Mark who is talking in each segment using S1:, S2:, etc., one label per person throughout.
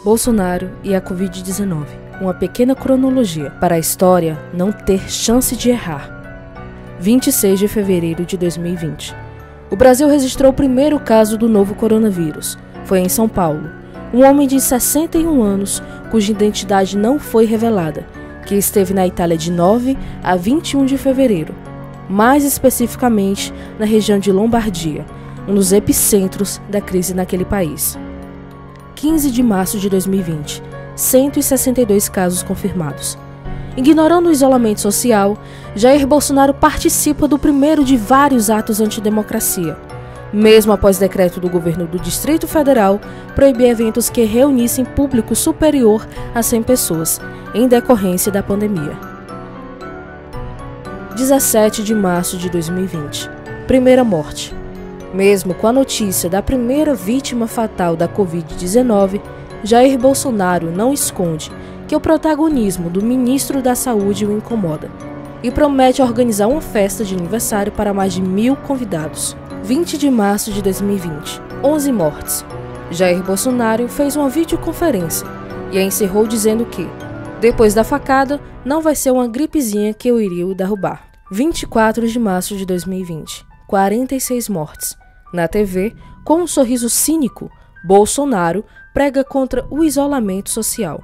S1: Bolsonaro e a Covid-19. Uma pequena cronologia para a história não ter chance de errar. 26 de fevereiro de 2020. O Brasil registrou o primeiro caso do novo coronavírus. Foi em São Paulo. Um homem de 61 anos, cuja identidade não foi revelada, que esteve na Itália de 9 a 21 de fevereiro, mais especificamente na região de Lombardia, um dos epicentros da crise naquele país. 15 de março de 2020, 162 casos confirmados. Ignorando o isolamento social, Jair Bolsonaro participa do primeiro de vários atos antidemocracia, mesmo após decreto do governo do Distrito Federal proibir eventos que reunissem público superior a 100 pessoas, em decorrência da pandemia. 17 de março de 2020. Primeira morte. Mesmo com a notícia da primeira vítima fatal da Covid-19, Jair Bolsonaro não esconde que o protagonismo do ministro da Saúde o incomoda e promete organizar uma festa de aniversário para mais de 1.000 convidados. 20 de março de 2020. 11 mortes. Jair Bolsonaro fez uma videoconferência e a encerrou dizendo que, depois da facada, não vai ser uma gripezinha que eu iria o derrubar. 24 de março de 2020. 46 mortes. Na TV, com um sorriso cínico, Bolsonaro prega contra o isolamento social.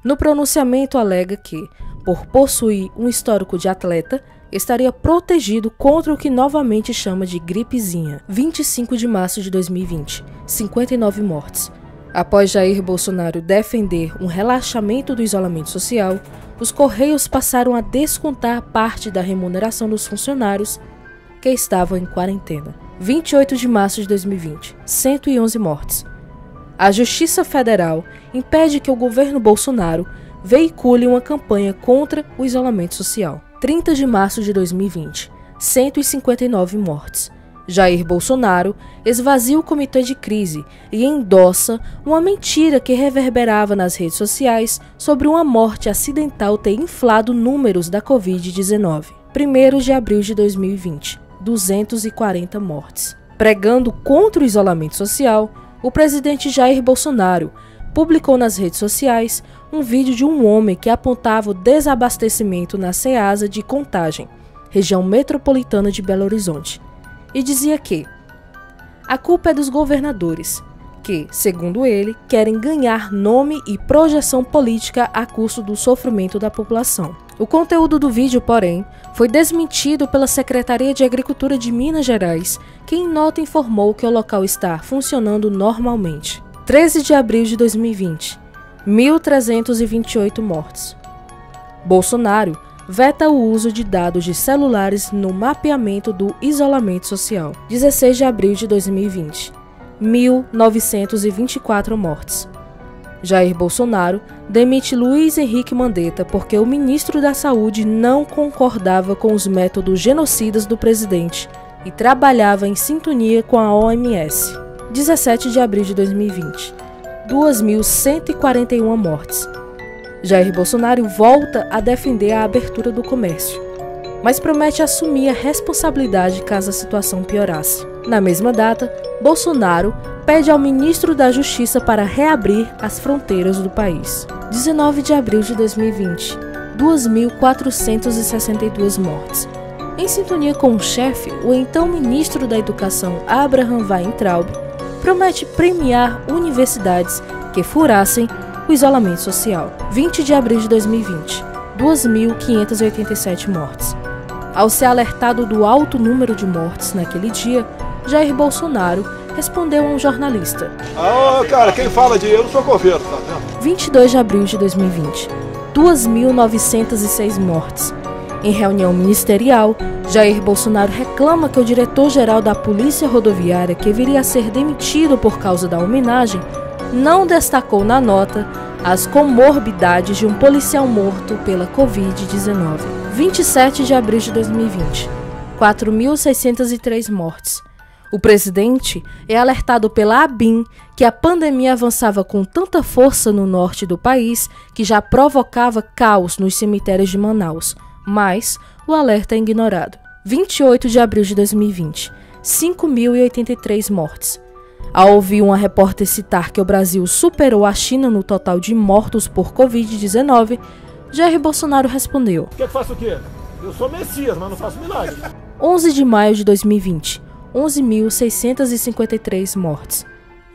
S1: No pronunciamento alega que, por possuir um histórico de atleta, estaria protegido contra o que novamente chama de gripezinha. 25 de março de 2020, 59 mortes. Após Jair Bolsonaro defender um relaxamento do isolamento social, os Correios passaram a descontar parte da remuneração dos funcionários que estavam em quarentena. 28 de março de 2020, 111 mortes. A Justiça Federal impede que o governo Bolsonaro veicule uma campanha contra o isolamento social. 30 de março de 2020, 159 mortes. Jair Bolsonaro esvazia o comitê de crise e endossa uma mentira que reverberava nas redes sociais sobre uma morte acidental ter inflado números da Covid-19. 1º de abril de 2020, 240 mortes. Pregando contra o isolamento social, o presidente Jair Bolsonaro publicou nas redes sociais um vídeo de um homem que apontava o desabastecimento na Ceasa de Contagem, região metropolitana de Belo Horizonte, e dizia que a culpa é dos governadores, que, segundo ele, querem ganhar nome e projeção política a custo do sofrimento da população. O conteúdo do vídeo, porém, foi desmentido pela Secretaria de Agricultura de Minas Gerais, que em nota informou que o local está funcionando normalmente. 13 de abril de 2020, 1.328 mortes. Bolsonaro veta o uso de dados de celulares no mapeamento do isolamento social. 16 de abril de 2020, 1.924 mortes. Jair Bolsonaro demite Luiz Henrique Mandetta porque o ministro da Saúde não concordava com os métodos genocidas do presidente e trabalhava em sintonia com a OMS. 17 de abril de 2020, 2.141 mortes. Jair Bolsonaro volta a defender a abertura do comércio, mas promete assumir a responsabilidade caso a situação piorasse. Na mesma data, Bolsonaro pede ao ministro da Justiça para reabrir as fronteiras do país. 19 de abril de 2020, 2.462 mortes. Em sintonia com o chefe, o então ministro da Educação, Abraham Weintraub, promete premiar universidades que furassem o isolamento social. 20 de abril de 2020, 2.587 mortes. Ao ser alertado do alto número de mortes naquele dia, Jair Bolsonaro respondeu a um jornalista:
S2: cara, quem fala de eu não sou coveiro, tá vendo?
S1: 22 de abril de 2020, 2.906 mortes. Em reunião ministerial, Jair Bolsonaro reclama que o diretor-geral da Polícia Rodoviária, que viria a ser demitido por causa da homenagem, não destacou na nota as comorbidades de um policial morto pela Covid-19. 27 de abril de 2020, 4.603 mortes. O presidente é alertado pela ABIN que a pandemia avançava com tanta força no norte do país que já provocava caos nos cemitérios de Manaus, mas o alerta é ignorado. 28 de abril de 2020, 5.083 mortes. Ao ouvir uma repórter citar que o Brasil superou a China no total de mortos por Covid-19, Jair Bolsonaro respondeu:
S2: Quer que faça o quê? Eu sou Messias, mas não faço milagre.
S1: 11 de maio de 2020, 11.653 mortes.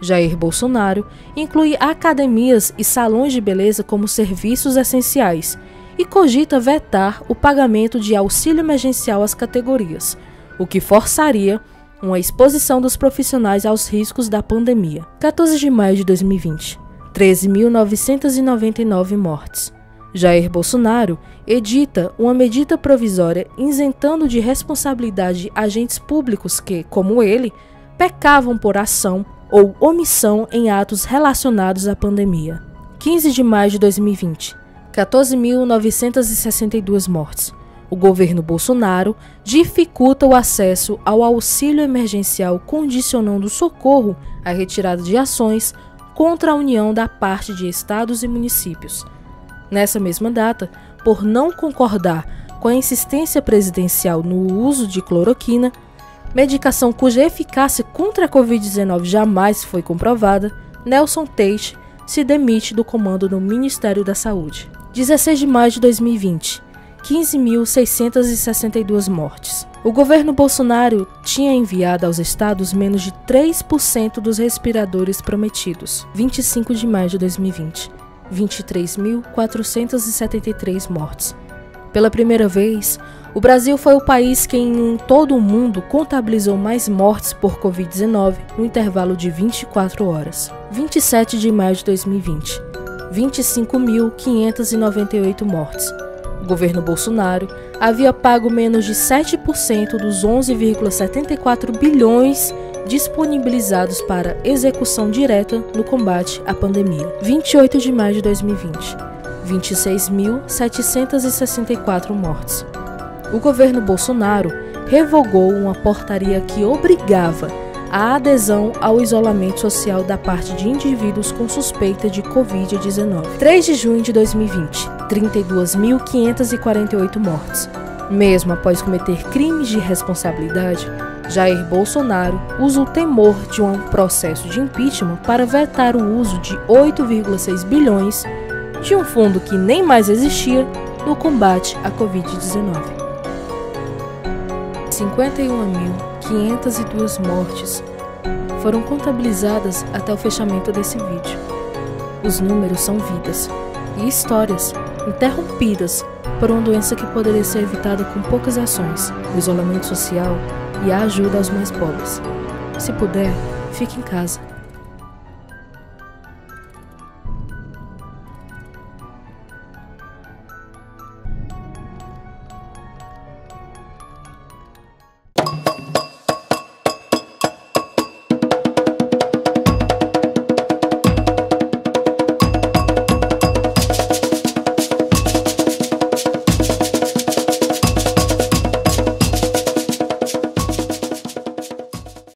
S1: Jair Bolsonaro inclui academias e salões de beleza como serviços essenciais e cogita vetar o pagamento de auxílio emergencial às categorias, o que forçaria uma exposição dos profissionais aos riscos da pandemia. 14 de maio de 2020, 13.999 mortes. Jair Bolsonaro edita uma medida provisória isentando de responsabilidade agentes públicos que, como ele, pecavam por ação ou omissão em atos relacionados à pandemia. 15 de maio de 2020, 14.962 mortes. O governo Bolsonaro dificulta o acesso ao auxílio emergencial, condicionando o socorro à retirada de ações contra a União da parte de estados e municípios. Nessa mesma data, por não concordar com a insistência presidencial no uso de cloroquina, medicação cuja eficácia contra a Covid-19 jamais foi comprovada, Nelson Teich se demite do comando no Ministério da Saúde. 16 de maio de 2020, 15.662 mortes. O governo Bolsonaro tinha enviado aos estados menos de 3% dos respiradores prometidos. 25 de maio de 2020, 23.473 mortes. Pela primeira vez, o Brasil foi o país que em todo o mundo contabilizou mais mortes por Covid-19 no intervalo de 24 horas. 27 de maio de 2020, 25.598 mortes. O governo Bolsonaro havia pago menos de 7% dos 11,74 bilhões disponibilizados para execução direta no combate à pandemia. 28 de maio de 2020, 26.764 mortes. O governo Bolsonaro revogou uma portaria que obrigava a adesão ao isolamento social da parte de indivíduos com suspeita de Covid-19. 3 de junho de 2020, 32.548 mortes. Mesmo após cometer crimes de responsabilidade, Jair Bolsonaro usa o temor de um processo de impeachment para vetar o uso de 8,6 bilhões de um fundo que nem mais existia no combate à Covid-19. 51.502 mortes foram contabilizadas até o fechamento desse vídeo. Os números são vidas e histórias interrompidas por uma doença que poderia ser evitada com poucas ações, o isolamento social e a ajuda aos mais pobres. Se puder, fique em casa.